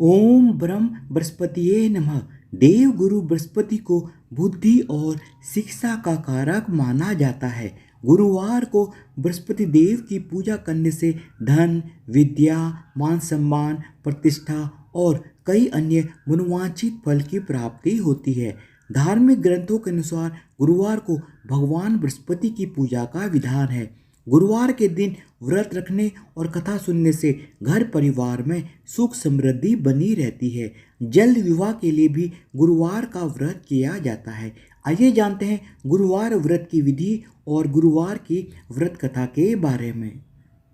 ओम ब्रह्म बृहस्पतिये नमः। देव गुरु बृहस्पति को बुद्धि और शिक्षा का कारक माना जाता है। गुरुवार को बृहस्पति देव की पूजा करने से धन, विद्या, मान सम्मान, प्रतिष्ठा और कई अन्य मनोवांछित फल की प्राप्ति होती है। धार्मिक ग्रंथों के अनुसार गुरुवार को भगवान बृहस्पति की पूजा का विधान है। गुरुवार के दिन व्रत रखने और कथा सुनने से घर परिवार में सुख समृद्धि बनी रहती है। जल्द विवाह के लिए भी गुरुवार का व्रत किया जाता है। आइए जानते हैं गुरुवार व्रत की विधि और गुरुवार की व्रत कथा के बारे में।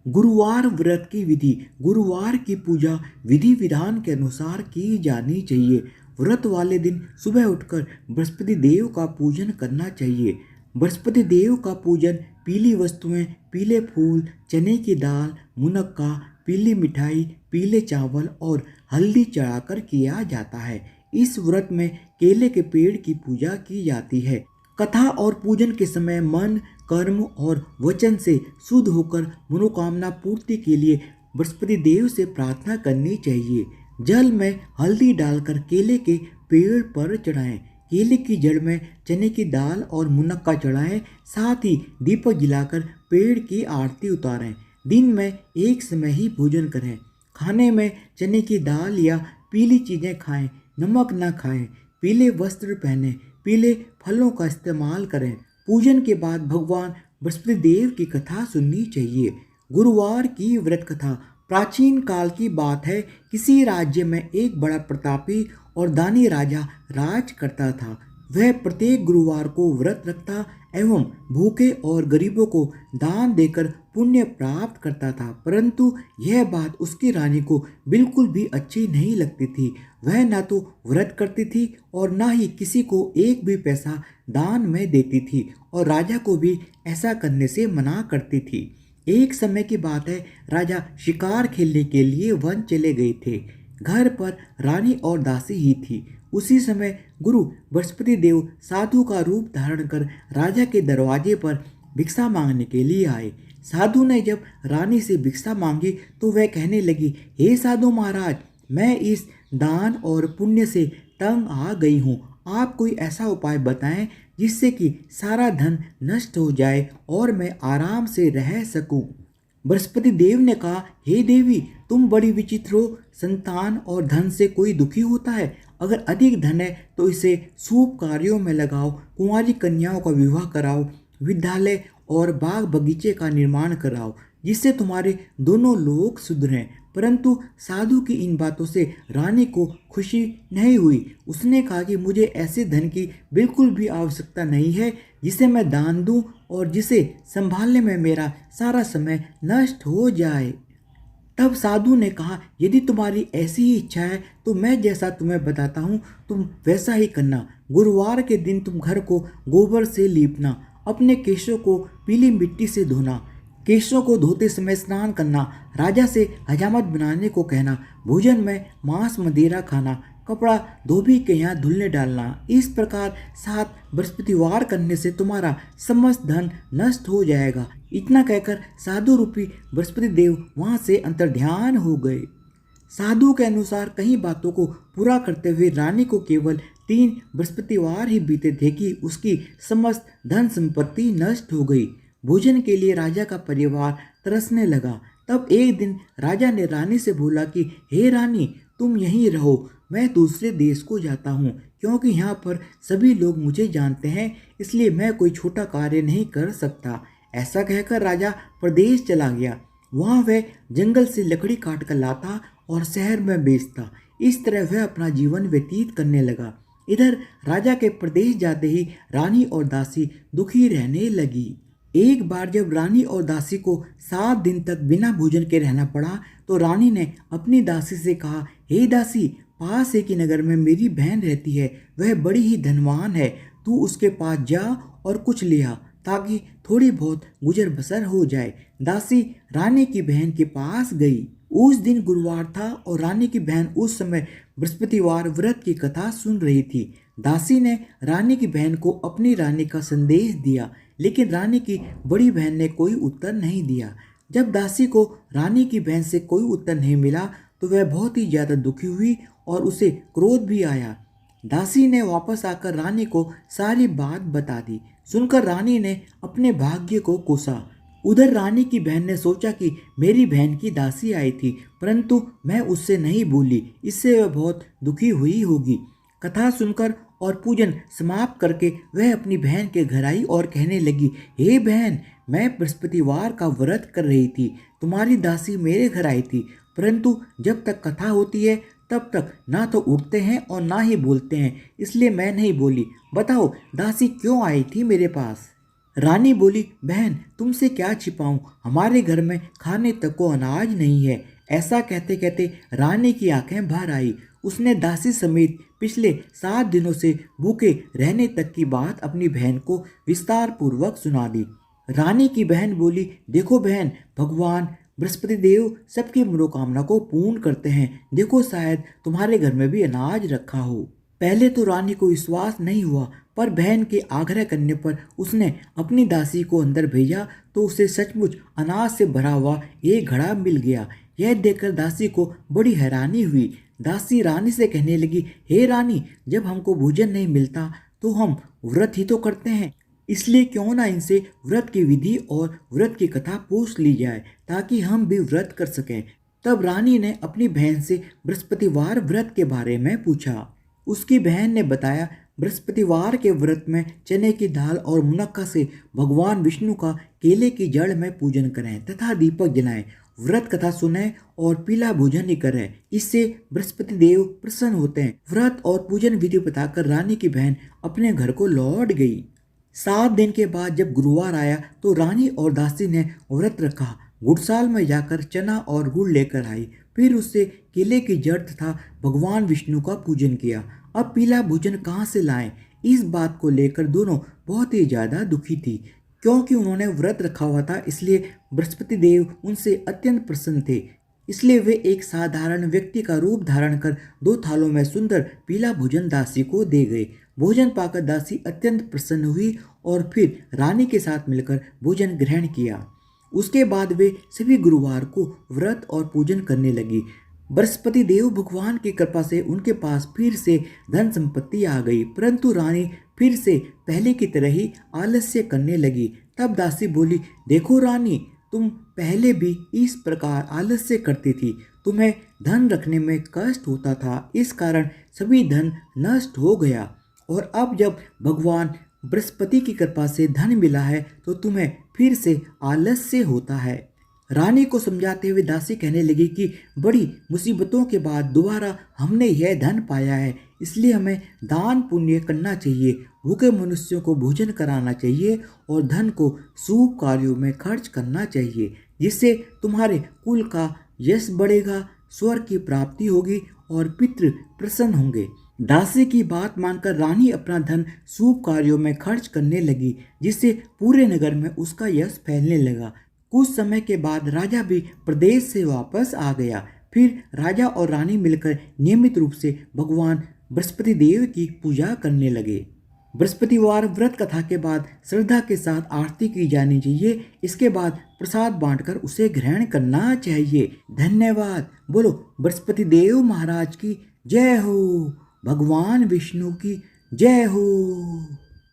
गुरुवार व्रत की विधि। गुरुवार की पूजा विधि विधान के अनुसार की जानी चाहिए। व्रत वाले दिन सुबह उठकर बृहस्पति देव का पूजन करना चाहिए। बृहस्पति देव का पूजन पीली वस्तुएं, पीले फूल, चने की दाल, मुनक्का, पीली मिठाई, पीले चावल और हल्दी चढ़ाकर किया जाता है। इस व्रत में केले के पेड़ की पूजा की जाती है। कथा और पूजन के समय मन, कर्म और वचन से शुद्ध होकर मनोकामना पूर्ति के लिए बृहस्पति देव से प्रार्थना करनी चाहिए। जल में हल्दी डालकर केले के पेड़ पर चढ़ाएं। केले की जड़ में चने की दाल और मुनक्का चढ़ाएं। साथ ही दीपक जलाकर पेड़ की आरती उतारें। दिन में एक समय ही भोजन करें। खाने में चने की दाल या पीली चीज़ें खाएं, नमक न खाएं। पीले वस्त्र पहनें, पीले फलों का इस्तेमाल करें। पूजन के बाद भगवान बृहस्पति देव की कथा सुननी चाहिए। गुरुवार की व्रत कथा। प्राचीन काल की बात है। किसी राज्य में एक बड़ा प्रतापी और दानी राजा राज करता था। वह प्रत्येक गुरुवार को व्रत रखता एवं भूखे और गरीबों को दान देकर पुण्य प्राप्त करता था। परंतु यह बात उसकी रानी को बिल्कुल भी अच्छी नहीं लगती थी। वह न तो व्रत करती थी और न ही किसी को एक भी पैसा दान में देती थी और राजा को भी ऐसा करने से मना करती थी। एक समय की बात है, राजा शिकार खेलने के लिए वन चले गए थे। घर पर रानी और दासी ही थी। उसी समय गुरु बृहस्पति देव साधु का रूप धारण कर राजा के दरवाजे पर भिक्षा मांगने के लिए आए। साधु ने जब रानी से भिक्षा मांगी तो वह कहने लगी, हे साधु महाराज, मैं इस दान और पुण्य से तंग आ गई हूँ। आप कोई ऐसा उपाय बताएं जिससे कि सारा धन नष्ट हो जाए और मैं आराम से रह सकूं। बृहस्पति देव ने कहा, हे देवी, तुम बड़ी विचित्र हो। संतान और धन से कोई दुखी होता है? अगर अधिक धन है तो इसे शुभ कार्यों में लगाओ। कुंवारी कन्याओं का विवाह कराओ। विद्यालय और बाग बगीचे का निर्माण कराओ, जिससे तुम्हारे दोनों लोग सुधरें। परंतु साधु की इन बातों से रानी को खुशी नहीं हुई। उसने कहा कि मुझे ऐसे धन की बिल्कुल भी आवश्यकता नहीं है जिसे मैं दान दूं और जिसे संभालने में मेरा सारा समय नष्ट हो जाए। तब साधु ने कहा, यदि तुम्हारी ऐसी ही इच्छा है तो मैं जैसा तुम्हें बताता हूँ तुम वैसा ही करना। गुरुवार के दिन तुम घर को गोबर से लीपना। अपने केशों को पीली मिट्टी से धोना। केशों को धोते समय स्नान करना। राजा से हजामत बनाने को कहना। भोजन में मांस मदिरा खाना। कपड़ा धोबी के यहाँ धुलने डालना। इस प्रकार 7 बृहस्पतिवार करने से तुम्हारा समस्त धन नष्ट हो जाएगा। इतना कहकर साधु रूपी बृहस्पति देव वहाँ से अंतर्ध्यान हो गए। साधु के अनुसार कई बातों को पूरा करते हुए रानी को केवल 3 बृहस्पतिवार ही बीते थे कि उसकी समस्त धन संपत्ति नष्ट हो गई। भोजन के लिए राजा का परिवार तरसने लगा। तब एक दिन राजा ने रानी से बोला कि हे रानी, तुम यहीं रहो, मैं दूसरे देश को जाता हूँ, क्योंकि यहाँ पर सभी लोग मुझे जानते हैं, इसलिए मैं कोई छोटा कार्य नहीं कर सकता। ऐसा कहकर राजा प्रदेश चला गया। वहाँ वह जंगल से लकड़ी काट कर लाता और शहर में बेचता। इस तरह वह अपना जीवन व्यतीत करने लगा। इधर राजा के प्रदेश जाते ही रानी और दासी दुखी रहने लगी। एक बार जब रानी और दासी को 7 दिन तक बिना भोजन के रहना पड़ा तो रानी ने अपनी दासी से कहा, हे दासी, पास एक ही नगर में मेरी बहन रहती है। वह बड़ी ही धनवान है। तू उसके पास जा और कुछ ले आ ताकि थोड़ी बहुत गुजर बसर हो जाए। दासी रानी की बहन के पास गई। उस दिन गुरुवार था और रानी की बहन उस समय बृहस्पतिवार व्रत की कथा सुन रही थी। दासी ने रानी की बहन को अपनी रानी का संदेश दिया, लेकिन रानी की बड़ी बहन ने कोई उत्तर नहीं दिया। जब दासी को रानी की बहन से कोई उत्तर नहीं मिला तो वह बहुत ही ज़्यादा दुखी हुई और उसे क्रोध भी आया। दासी ने वापस आकर रानी को सारी बात बता दी। सुनकर रानी ने अपने भाग्य को कोसा। उधर रानी की बहन ने सोचा कि मेरी बहन की दासी आई थी, परंतु मैं उससे नहीं बोली, इससे वह बहुत दुखी हुई होगी। कथा सुनकर और पूजन समाप्त करके वह अपनी बहन के घर आई और कहने लगी, हे बहन, मैं बृहस्पतिवार का व्रत कर रही थी, तुम्हारी दासी मेरे घर आई थी, परंतु जब तक कथा होती है तब तक ना तो उठते हैं और ना ही बोलते हैं, इसलिए मैं नहीं बोली। बताओ दासी क्यों आई थी मेरे पास? रानी बोली, बहन तुमसे क्या छिपाऊं, हमारे घर में खाने तक को अनाज नहीं है। ऐसा कहते कहते रानी की आंखें भर आई। उसने दासी समेत पिछले 7 दिनों से भूखे रहने तक की बात अपनी बहन को विस्तार पूर्वक सुना दी। रानी की बहन बोली, देखो बहन, भगवान बृहस्पति देव सबकी मनोकामना को पूर्ण करते हैं। देखो शायद तुम्हारे घर में भी अनाज रखा हो। पहले तो रानी को विश्वास नहीं हुआ, पर बहन के आग्रह करने पर उसने अपनी दासी को अंदर भेजा तो उसे सचमुच अनाज से भरा हुआ एक घड़ा मिल गया। यह देखकर दासी को बड़ी हैरानी हुई। दासी रानी से कहने लगी, हे रानी, जब हमको भोजन नहीं मिलता तो हम व्रत ही तो करते हैं, इसलिए क्यों ना इनसे व्रत की विधि और व्रत की कथा पूछ ली जाए ताकि हम भी व्रत कर सकें। तब रानी ने अपनी बहन से बृहस्पतिवार व्रत के बारे में पूछा। उसकी बहन ने बताया, बृहस्पतिवार के व्रत में चने की दाल और मुनक्का से भगवान विष्णु का केले की जड़ में पूजन करें तथा दीपक जलाएं, व्रत कथा सुने और पीला भोजन ही करें, इससे बृहस्पति देव प्रसन्न होते हैं। व्रत और पूजन विधि बताकर रानी की बहन अपने घर को लौट गई। 7 दिन के बाद जब गुरुवार आया तो रानी और दासी ने व्रत रखा। गुड़साल में जाकर चना और गुड़ लेकर आई, फिर उससे केले की जड़ तथा भगवान विष्णु का पूजन किया। अब पीला भोजन कहाँ से लाएं? इस बात को लेकर दोनों बहुत ही ज़्यादा दुखी थी, क्योंकि उन्होंने व्रत रखा हुआ था, इसलिए बृहस्पति देव उनसे अत्यंत प्रसन्न थे। इसलिए वे एक साधारण व्यक्ति का रूप धारण कर 2 थालों में सुंदर पीला भोजन दासी को दे गए। भोजन पाकर दासी अत्यंत प्रसन्न हुई और फिर रानी के साथ मिलकर भोजन ग्रहण किया। उसके बाद वे सभी गुरुवार को व्रत और पूजन करने लगी। बृहस्पति देव भगवान की कृपा से उनके पास फिर से धन संपत्ति आ गई, परंतु रानी फिर से पहले की तरह ही आलस्य करने लगी। तब दासी बोली, देखो रानी, तुम पहले भी इस प्रकार आलस्य करती थी, तुम्हें धन रखने में कष्ट होता था, इस कारण सभी धन नष्ट हो गया, और अब जब भगवान बृहस्पति की कृपा से धन मिला है तो तुम्हें फिर से आलस्य होता है। रानी को समझाते हुए दासी कहने लगी कि बड़ी मुसीबतों के बाद दोबारा हमने यह धन पाया है, इसलिए हमें दान पुण्य करना चाहिए, भूखे मनुष्यों को भोजन कराना चाहिए और धन को शुभ कार्यों में खर्च करना चाहिए, जिससे तुम्हारे कुल का यश बढ़ेगा, स्वर्ग की प्राप्ति होगी और पितृ प्रसन्न होंगे। दासी की बात मानकर रानी अपना धन शुभ कार्यों में खर्च करने लगी, जिससे पूरे नगर में उसका यश फैलने लगा। कुछ समय के बाद राजा भी प्रदेश से वापस आ गया। फिर राजा और रानी मिलकर नियमित रूप से भगवान बृहस्पति देव की पूजा करने लगे। बृहस्पतिवार व्रत कथा के बाद श्रद्धा के साथ आरती की जानी चाहिए। इसके बाद प्रसाद बांटकर उसे ग्रहण करना चाहिए। धन्यवाद। बोलो बृहस्पति देव महाराज की जय हो। भगवान विष्णु की जय हो।